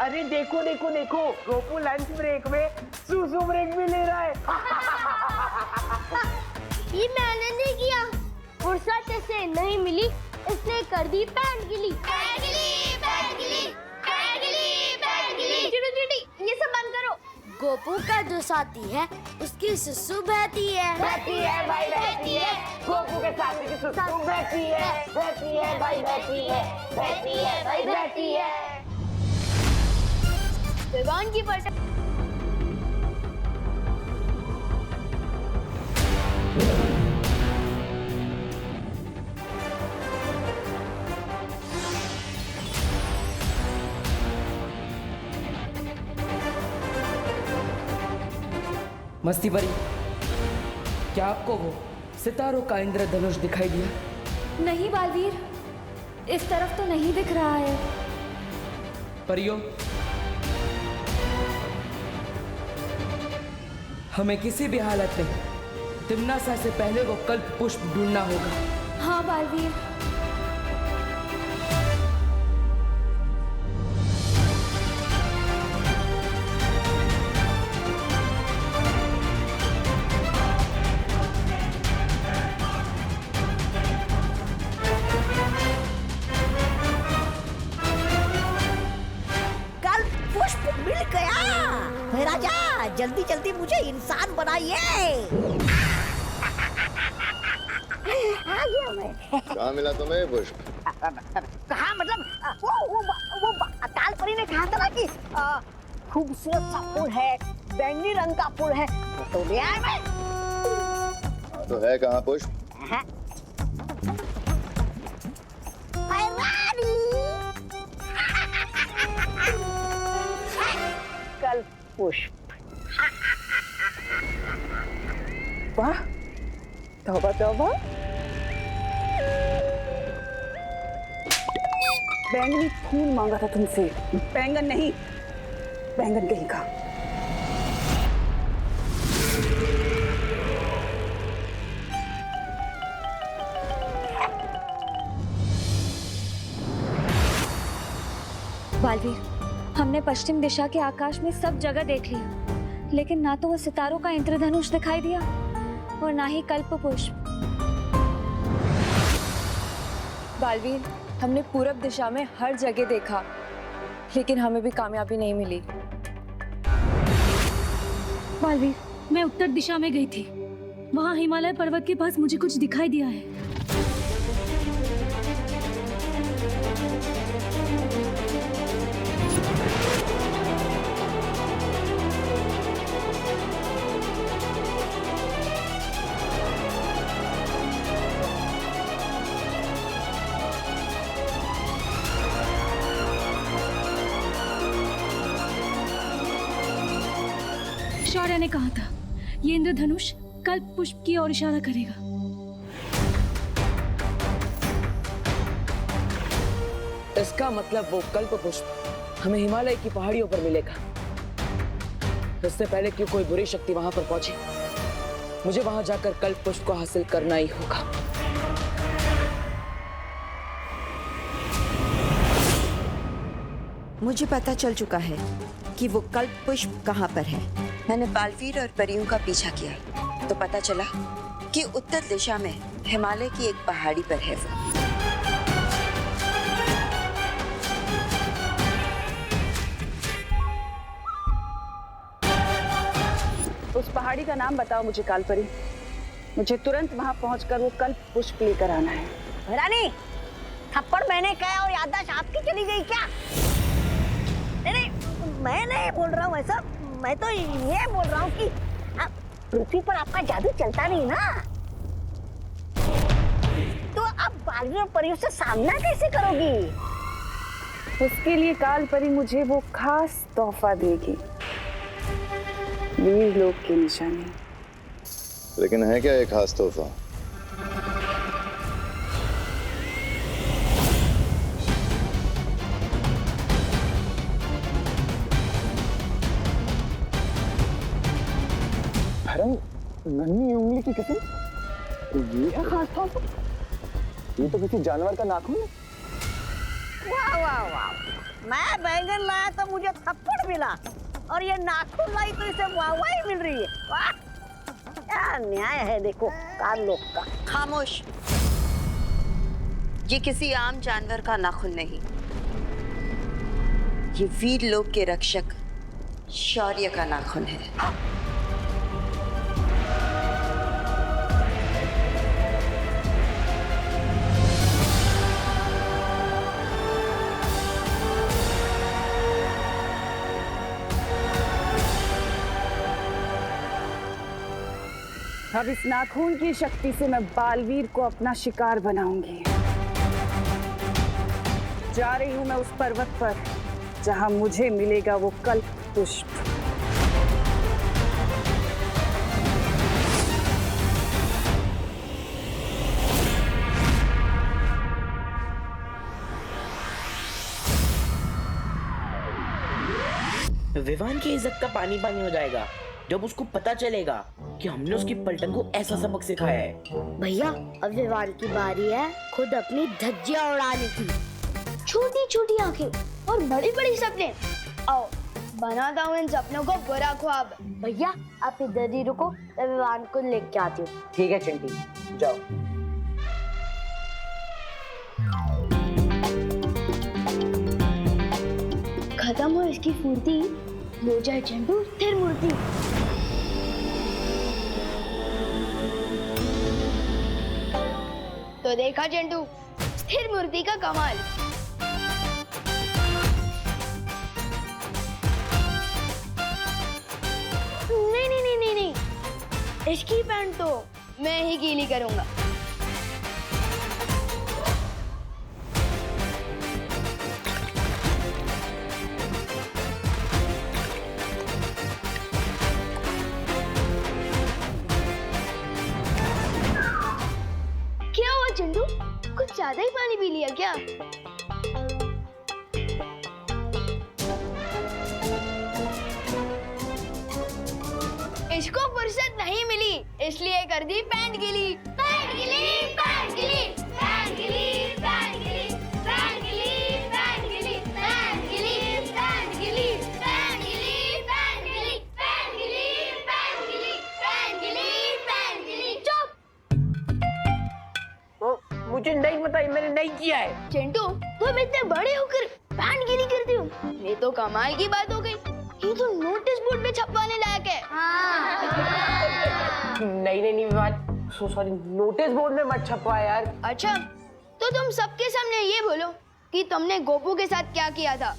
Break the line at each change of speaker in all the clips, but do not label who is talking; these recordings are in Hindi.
अरे देखो देखो देखो, गोपू लंच ब्रेक में सुसु ब्रेक भी ले रहा है।
ये मैंने नहीं किया, फुर्सत इसे नहीं मिली इसने कर दी पैंट गिली। चिड़ी ये सब बंद करो। गोपू का जो साथी है उसकी सुसु बहती है।
बहती है भाई बहती है, गोपू के साथी की सुसु बहती है भाई बहती है भाई बहती है।
भगवान की पलटा।
मस्ती परी, क्या आपको वो सितारों का इंद्रधनुष दिखाई दिया?
नहीं बालवीर, इस तरफ तो नहीं दिख रहा है।
परियों, हमें किसी भी हालत में तिम्नासा से पहले वो कल्प पुष्प ढूंढना होगा।
हाँ बालवीर।
जल्दी जल्दी मुझे इंसान बनाइए। आ गया मैं।
कहाँ मिला तुम्हें पुष्प?
कहाँ मतलब वो अकाल परी ने कहा था ना कि खूबसूरत सा फूल है, बैंगनी रंग का फूल है, तो ले आया मैं।
तो है कहाँ पुष्प?
कल पुष्प। वाह, तौबा तौबा। बैंगनी फूल मांगा था तुमसे, बैंगन नहीं, बैंगन कहीं का।
बालवीर, हमने पश्चिम दिशा के आकाश में सब जगह देख लिया, लेकिन ना तो वो सितारों का इंद्रधनुष दिखाई दिया और ना ही कल्प पुष्प।
बालवीर, हमने पूरब दिशा में हर जगह देखा, लेकिन हमें भी कामयाबी नहीं मिली।
बालवीर, मैं उत्तर दिशा में गई थी, वहाँ हिमालय पर्वत के पास मुझे कुछ दिखाई दिया है। शौर्य ने कहा था ये इंद्रधनुष कल्प पुष्प की ओर इशारा करेगा।
इसका मतलब वो कल्प पुष्प हमें हिमालय की पहाड़ियों पर मिलेगा। इससे पहले कि कोई बुरी शक्ति वहां पर पहुंचे, मुझे वहां जाकर कल्प पुष्प को हासिल करना ही होगा।
मुझे पता चल चुका है कि वो कल्प पुष्प कहाँ पर है। मैंने बालवीर और परियों का पीछा किया तो पता चला कि उत्तर दिशा में हिमालय की एक पहाड़ी पर है वो।
उस पहाड़ी का नाम बताओ मुझे कालपरी। मुझे तुरंत वहां पहुंचकर वो कल्प पुष्प लेकर आना है। रानी, थप्पड़ मैंने कहा और याददाश्त आपकी चली गई क्या? नहीं, मैं नहीं बोल रहा हूँ ऐसा, मैं तो ये बोल रहा हूँ कि पृथ्वी पर आपका जादू चलता नहीं ना, तो आप बालवीर और परियों से सामना कैसे करोगी? उसके लिए कालपरी मुझे वो खास तोहफा देगी, वीर लोक की निशानी।
लेकिन है क्या एक खास तोहफा?
नन्ही उंगली की कसम, ये है खास तौफा? ये तो किसी जानवर का नाखून है।
वाह वाह वाह, मैं बैंगन लाया तो मुझे थप्पड़ मिला और ये नाखून लाई तो इसे वाहवाही मिल रही है। वाह क्या न्याय है देखो काल लोग का।
खामोश। ये किसी आम जानवर का नाखून नहीं, ये वीर लोक के रक्षक शौर्य का नाखून है।
अब इस नाखून की शक्ति से मैं बालवीर को अपना शिकार बनाऊंगी। जा रही हूं मैं उस पर्वत पर जहां मुझे मिलेगा वो कल्प पुष्प।
विवान की इज्जत का पानी पानी हो जाएगा जब उसको पता चलेगा कि हमने उसकी पलटन को ऐसा सबक सिखाया है।
भैया अब विवान की बारी है खुद अपनी धज्जियां उड़ाने की। छोटी छोटी आंखें और बड़ी बड़ी सपने। आओ बनाता हूँ इन सपनों को बुरा ख्वाब। भैया आप इधर ही रुको, मैं विवान को लेके आती हूँ।
ठीक है चिंटी, जाओ।
खत्म हो इसकी फुर्ती, हो जाए चिंटू स्थिर मूर्ति। तो देखा चिंटू स्थिर मूर्ति का कमाल। नहीं नहीं नहीं नहीं नहीं, इसकी पैंट तो मैं ही गीली करूंगा। क्या हुआ चिंटू, कुछ ज्यादा ही पानी पी लिया क्या? इसको फुर्सत नहीं मिली इसलिए कर दी पैंट गीली। पैंट गीली, पैंट गीली, पैंट गीली, पैंट गीली, पैंट गीली, पैंट गीली, पैंट गीली, पैंट गीली, पैंट गीली, पैंट गीली, पैंट गीली, पैंट गीली, पैंट गीली, पैंट गीली। चुप।
मुझे नहीं पता, मैंने नहीं किया है।
चिंटू तुम इतने बड़े होकर पैंट गीली करते हो, ये तो कमाल की बात हो गई। ये तो नोटिस बोर्ड पे छपवाने लायक है।
नहीं नहीं नहीं विवान, सॉरी, नोटिस बोर्ड में मत छपवा यार।
अच्छा तो तुम सबके सामने ये बोलो कि तुमने गोपू के साथ क्या किया था।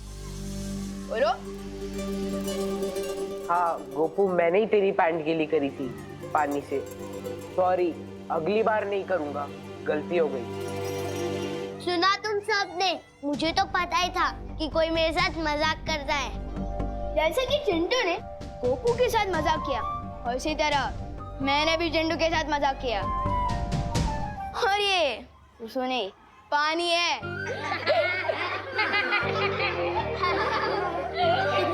बोलो।
हाँ गोपू, मैंने ही तेरी पैंट गीली करी थी पानी से। सॉरी, अगली बार नहीं करूंगा, गलती हो गई।
सुना तुम सबने, मुझे तो पता ही था कि कोई मेरे साथ मजाक करता है। जैसे कि चिंटू ने गोपू के साथ मजाक किया, और इसी तरह मैंने भी चिंटू के साथ मजाक किया। और ये सुने पानी है।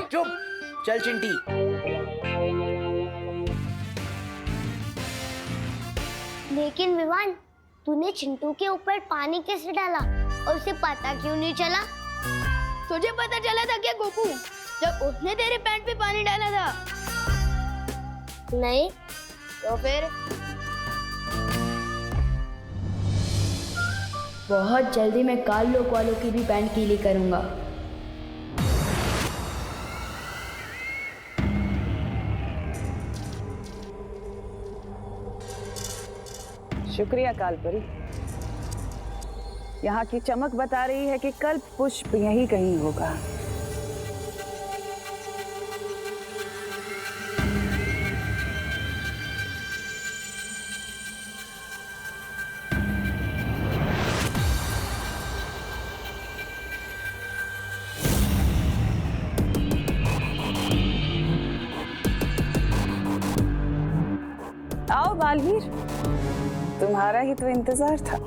चुप, चल चिंटी।
लेकिन विवान, तूने चिंटू के ऊपर पानी कैसे डाला और उसे पता क्यों नहीं चला? तुझे पता चला था क्या गोपू, जब उसने तेरे पैंट पे पानी डाला था? नहीं। तो फिर? बहुत जल्दी मैं काल लोक वालों की भी पैंट गीली करूंगा।
शुक्रिया कालपरी। यहाँ की चमक बता रही है कि कल्प पुष्प यहीं कहीं होगा। आओ बालवीर, तुम्हारा ही तो इंतजार था।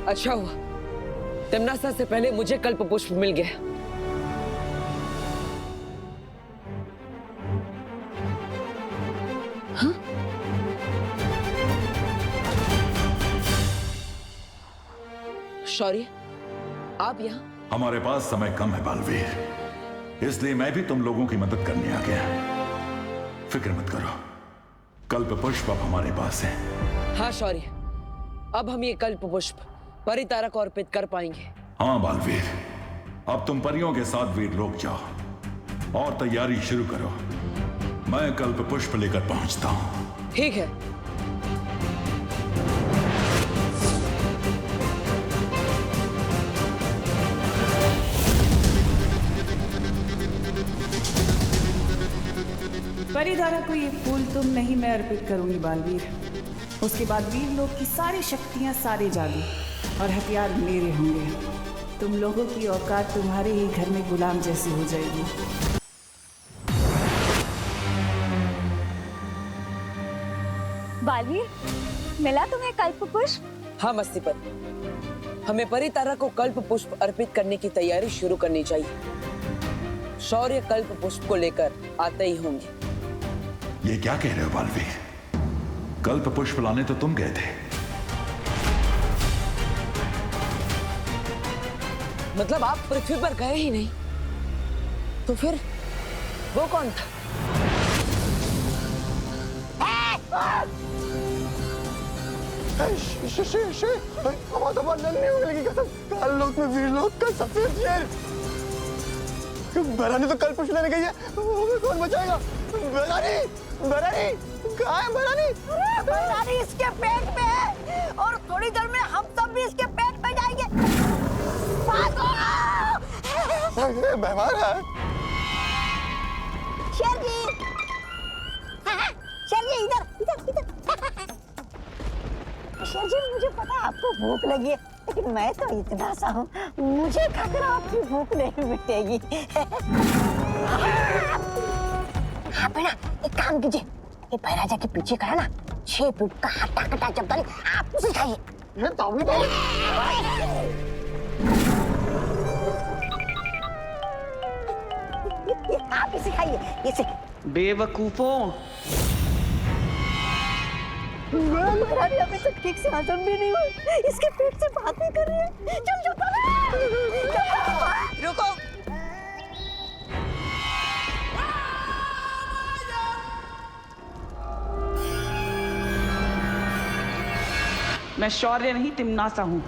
अच्छा हुआ तिम्नासा से पहले मुझे कल्प पुष्प मिल गया। हाँ? शौर्य, आप यहाँ?
हमारे पास समय कम है बालवीर, इसलिए मैं भी तुम लोगों की मदद करने आ गया। फिक्र मत करो, कल्प पुष्प अब हमारे पास है।
हाँ शौर्य, अब हम ये कल्प पुष्प परितारा को अर्पित कर पाएंगे।
हाँ बालवीर, अब तुम परियों के साथ वीरलोक जाओ और तैयारी शुरू करो। मैं कल्प पुष्प लेकर पहुंचता हूं।
ठीक है।
परिधारा को ये फूल तुम नहीं, मैं अर्पित करूंगी बालवीर। उसके बाद वीरलोक की सारी शक्तियां, सारे जादू और हथियार मेरे होंगे। तुम लोगों की औकात तुम्हारे ही घर में गुलाम जैसी हो जाएगी।
बालवीर, मिला तुम्हें कल्प पुष्प?
हाँ मस्ती पर, हमें परितारा को कल्प पुष्प अर्पित करने की तैयारी शुरू करनी चाहिए। शौर्य कल्प पुष्प को लेकर आते ही होंगे।
ये क्या कह रहे हो बालवीर? कल्प पुष्प लाने तो तुम गए थे।
मतलब आप पृथ्वी पर गए ही नहीं, तो फिर वो कौन था?
काललोक में वीरलोक का सफेद शेर। भरानी तो कल पुष्प लेने गई है, हमें कौन बचाएगा? भरानी, भरानी, कहाँ है भरानी?
भरानी इसके पेट में है और थोड़ी देर में हम सब भी इसके पेट में जाएंगे।
बीमार है।
शेर जी, शेर जी इधर, इधर, इधर। शेर जी, मुझे पता है आपको भूख लगी है, लेकिन मैं तो इतना सा हूँ, मुझे खाकर आपकी भूख नहीं मिटेगी। हाँ बेटा, एक काम कीजिए, ये भैराजा के पीछे खड़ा ना 6 फुट का हट्टा कट्टा चप्पल, आप उसे खाइए।
ये ताऊ तो
आप इसे खाइए, इसे।
बेवकूफों,
महारानी अभी तक ठीक से हजम भी नहीं हुआ, इसके पेट से बातें कर रही है। चल चल
रुको।
मैं शौर्य नहीं, तिम्नासा हूँ।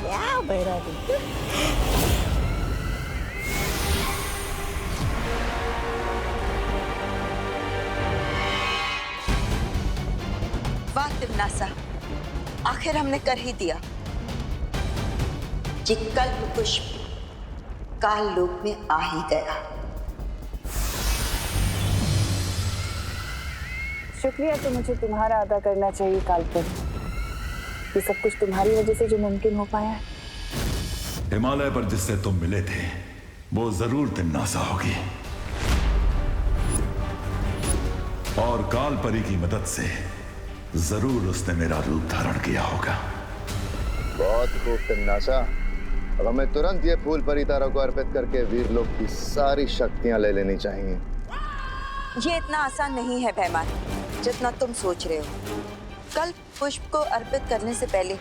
क्या भैरानी?
वाह तिम्नासा, आखिर हमने कर ही दिया। ये कल्प पुष्प काल लोक में आ ही गया।
शुक्रिया तो मुझे तुम्हारा अदा करना चाहिए कालपुर। ये सब कुछ तुम्हारी वजह से जो मुमकिन हो पाया है।
हिमालय पर जिससे तुम मिले थे वो जरूर तिम्नासा होगी, और काल परी की मदद से जरूर उसने मेरा रूप धारण किया होगा।
बहुत खूब तिम्नासा, अब हमें तुरंत ये फूल परितारा को अर्पित करके वीरलोक की सारी शक्तियां ले लेनी चाहिए।
ये इतना आसान नहीं है भैमान, जितना तुम सोच रहे हो। कल्प पुष्प को अर्पित करने से पहले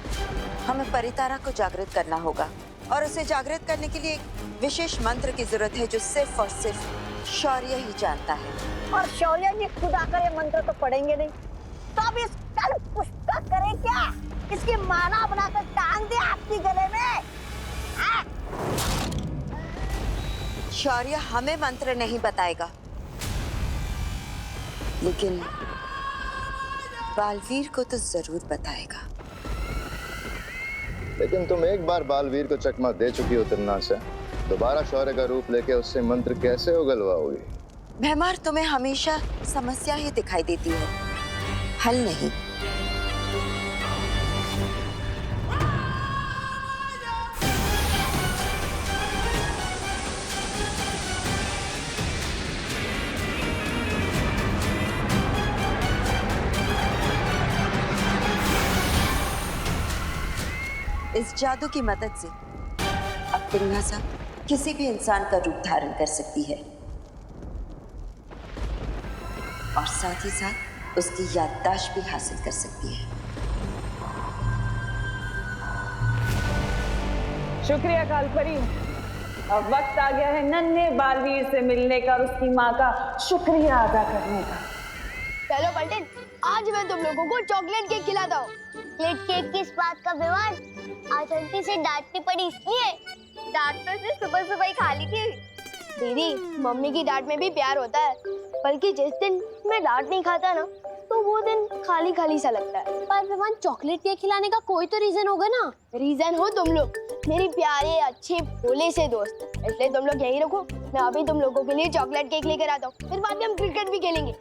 हमें परितारा को जागृत करना होगा, और उसे जागृत करने के लिए एक विशेष मंत्र की जरूरत है जो सिर्फ और सिर्फ शौर्य ही जानता है।
और शौर्य जी खुद आकर ये मंत्र तो पढ़ेंगे नहीं, तो अब इस कल्प पुष्प का करें क्या? इसकी माला बनाकर टांग दे आपकी गले में।
शौर्य हमें मंत्र नहीं बताएगा, लेकिन बालवीर को तो जरूर बताएगा।
लेकिन तुम एक बार बालवीर को चकमा दे चुकी हो तिम्नासा, दोबारा शौर्य का रूप लेके उससे मंत्र कैसे उगलवाओगी?
भैमार, तुम्हें हमेशा समस्या ही दिखाई देती है, हल नहीं। इस जादू की मदद से अब तिमनासा किसी भी इंसान का रूप धारण कर सकती है और साथ ही साथ उसकी याददाश्त भी हासिल कर सकती है।
शुक्रिया कालपरी। अब वक्त आ गया है नन्हे बालवीर से मिलने का और उसकी माँ का शुक्रिया अदा करने का।
चलो पलटन, आज मैं तुम लोगों को चॉकलेट केक खिलाता हूँ।
चॉकलेट केक किस बात का विवाद? आज आंटी से डांटनी पड़ी इसलिए?
डांट तो इसने सुबह सुबह ही खा ली थी। दीदी, मम्मी की डांट में भी प्यार होता है, बल्कि जिस दिन मैं डांट नहीं खाता ना, तो वो दिन खाली खाली सा लगता है। पर विवान, चॉकलेट केक खिलाने का कोई तो रीजन होगा ना? रीजन हो तुम लोग, मेरी प्यारे अच्छे भोले से दोस्त। इसलिए तुम लोग यही रखो, मैं अभी तुम लोगों के लिए चॉकलेट केक लेकर आता हूँ। फिर बाद में हम क्रिकेट भी खेलेंगे।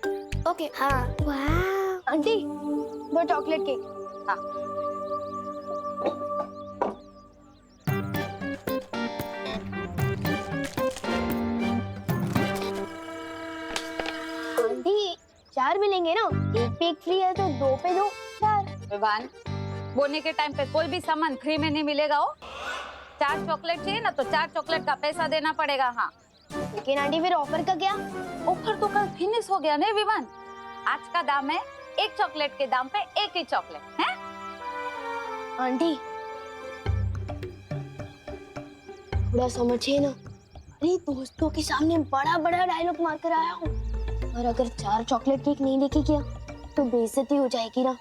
ओके? हाँ। वाह। आंटी, दो चॉकलेट केक। हाँ। आंटी, 4 मिलेंगे ना? एक पे एक फ्री है तो 2 पे 2 4।
विवान, बोने के टाइम पे कोई भी सामान फ्री में नहीं मिलेगा। हो 4 चॉकलेट चाहिए ना, तो 4 चॉकलेट का पैसा देना पड़ेगा। हाँ,
लेकिन आंटी फिर ऑफर का क्या?
ऑफर तो कल फिनिश हो गया ना विवान। आज का दाम है एक चॉकलेट के दाम पे एक ही चॉकलेट है।
आंटी, थोड़ा समझिए ना। अरे दोस्तों के सामने बड़ा बड़ा डायलॉग मार कर आया हूँ, और अगर 4 चॉकलेट केक नहीं लेके गया तो बेइज्जती हो जाएगी ना।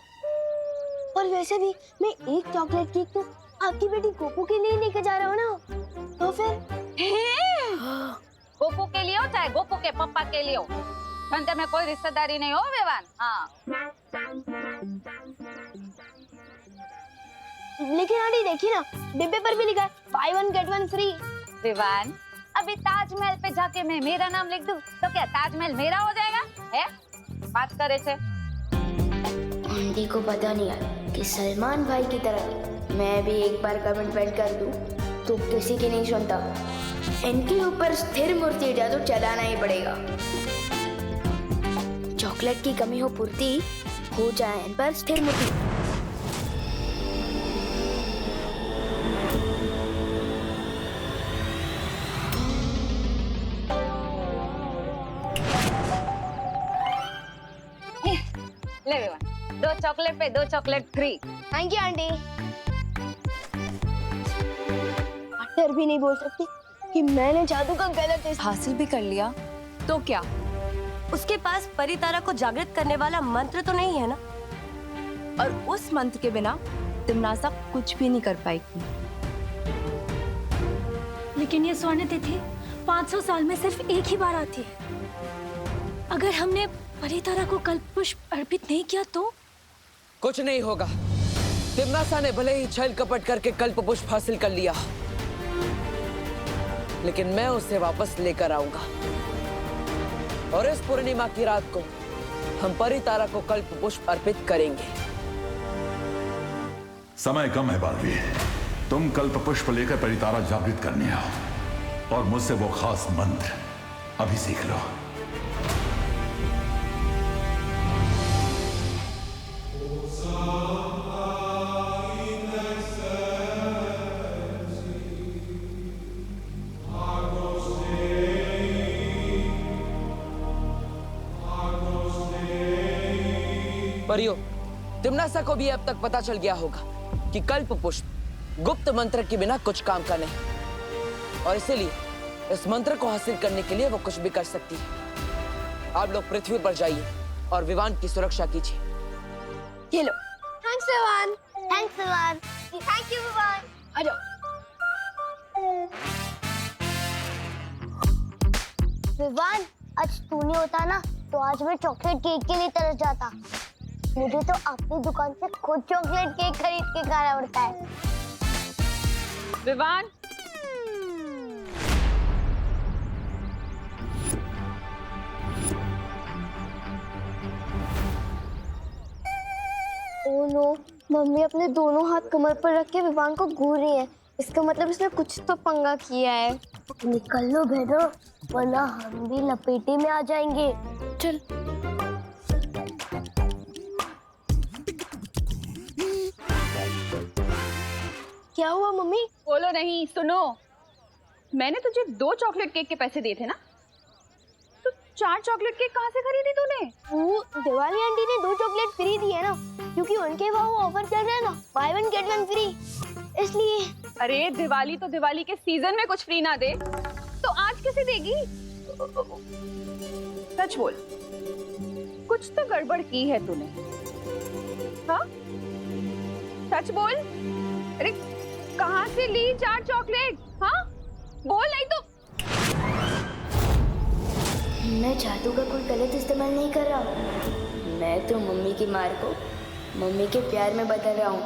और वैसे भी मैं एक चॉकलेट केक तो आपकी बेटी गोपू के लिए लेके जा रहा हूँ ना, तो फिर
गोपू के लिए हो चाहे गोपू के पापा के लिए हो, धंधे में कोई रिश्तेदारी नहीं हो विवान। हाँ,
लेकिन आंटी देखिए ना, डिब्बे पर भी लिखा है buy 1 get 1 फ्री।
विवान, अभी ताजमहल पे जाके मैं मेरा नाम लिख दूं तो क्या ताजमहल मेरा हो जाएगा? है बात करे थे।
आंटी को पता नहीं है कि सलमान भाई की तरह मैं भी एक बार कमिटमेंट कर दूं तो किसी की नहीं सुनता। इनके ऊपर स्थिर मूर्ति जादू चलाना ही पड़ेगा। चॉकलेट की कमी हो पूर्ति, हो जाए इन पर स्थिर मूर्ति।
ले विवान, 2 चॉकलेट पे 2 chocolate free.
Thank you aunty. डर भी नहीं बोल सकती कि मैंने जादू का गलत
हासिल भी कर लिया तो क्या?
उसके पास परितारा को जागृत करने वाला मंत्र तो नहीं है ना?
और उस मंत्र के बिना तिमनासा कुछ भी नहीं कर पाएगी।
लेकिन ये स्वर्ण तिथि 500 साल में सिर्फ एक ही बार आती है। अगर हमने परितारा को कल्प पुष्प अर्पित नहीं किया तो?
कुछ नहीं होगा। तिमनासा ने भले ही छल कपट करके कल्प पुष्प हासिल कर लिया, लेकिन मैं उसे वापस लेकर आऊंगा। और इस पूर्णिमा की रात को हम परितारा को कल्प पुष्प अर्पित करेंगे।
समय कम है बालवीर, तुम कल्प पुष्प लेकर परितारा जागृत करने आओ और मुझसे वो खास मंत्र अभी सीख लो।
परियो, तिमनासा को भी अब तक पता चल गया होगा कि कल्प पुष्प गुप्त मंत्र के बिना कुछ काम का नहीं, और इसीलिए इस मंत्र को हासिल करने के लिए वो कुछ भी कर सकती है। आप लोग पृथ्वी पर जाइए और विवान की सुरक्षा कीजिए।
ये लो। Thanks Vivaan.
Thanks Vivaan.
Thank you Vivaan. आ जाओ।
विवान, आज तू नहीं होता ना तो आज मैं चॉकलेट केक के लिए तरस जाता। मुझे तो अपनी दुकान से खुद चॉकलेट केक खरीद के खाना पड़ता है।
विवान,
ओह नो, मम्मी अपने दोनों हाथ कमर पर रख के विवान को घूर रही है। इसका मतलब इसने कुछ तो पंगा किया है।
निकल लो भेदो, वरना हम भी लपेटे में आ जाएंगे।
चल। क्या हुआ मम्मी?
बोलो नहीं, सुनो। मैंने तुझे 2 चॉकलेट केक के पैसे दिए थे ना, तो 4 चॉकलेट केक कहाँ से खरीदी तूने?
वो दिवाली आंटी ने 2 चॉकलेट फ्री दिए ना, क्योंकि उनके वहाँ वो ऑफर चल रहा है ना, बाय 1 गेट 1 फ्री, इसलिए।
अरे दिवाली तो दिवाली के सीजन में कुछ फ्री ना दे तो आज कैसे देगी? सच बोल, कुछ तो गड़बड़ की है तूने। हाँ, सच बोल। अरे कहाँ से ली 4 चॉकलेट? हाँ बोल, नहीं तो।
मैं जादू का कोई गलत इस्तेमाल नहीं कर रहा हूँ। मैं तो मम्मी की मार को मम्मी के प्यार में बदल रहा हूँ।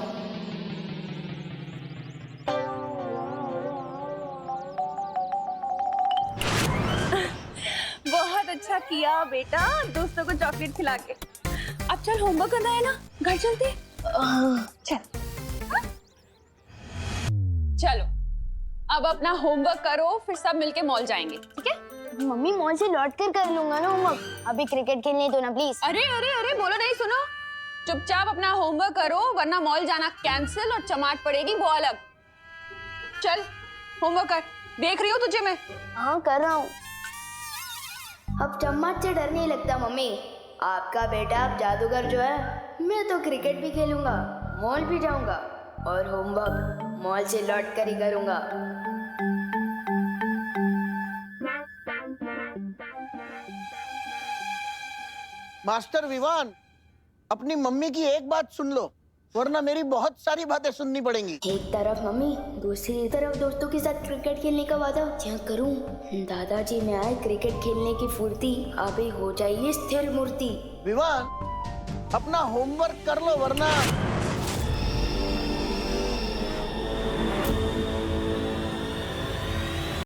बहुत अच्छा किया बेटा, दोस्तों को चॉकलेट खिला के। अब चल, होमवर्क करना है ना, घर चलते। चल। चलो अब अपना होमवर्क करो, फिर सब मिलके मॉल जाएंगे, ठीक है?
मम्मी मॉल से लौट कर लूंगा ना होमवर्क, अभी क्रिकेट खेलने दो ना प्लीज।
अरे अरे अरे, बोलो नहीं, सुनो। चुपचाप अपना होमवर्क करो, वरना मॉल जाना कैंसिल और चमाट पड़ेगी वो अलग। चल होमवर्क कर, देख रही हो तुझे मैं।
हाँ कर रहा हूँ।
अब चम्मच से डर नहीं लगता मम्मी। आपका बेटा अब जादूगर जो है, मैं तो क्रिकेट भी खेलूंगा, मॉल भी जाऊंगा और होमवर्क मॉल से लौट कर ही करूंगा।
मास्टर विवान, अपनी मम्मी की एक बात सुन लो, वरना मेरी बहुत सारी बातें सुननी पड़ेंगी।
एक तरफ मम्मी, दूसरी तरफ दोस्तों के साथ क्रिकेट खेलने का वादा क्या करूं? दादाजी में आए क्रिकेट खेलने की फुर्ती, अभी हो जाइए स्थिर मूर्ति।
विवान, अपना होमवर्क कर लो, वरना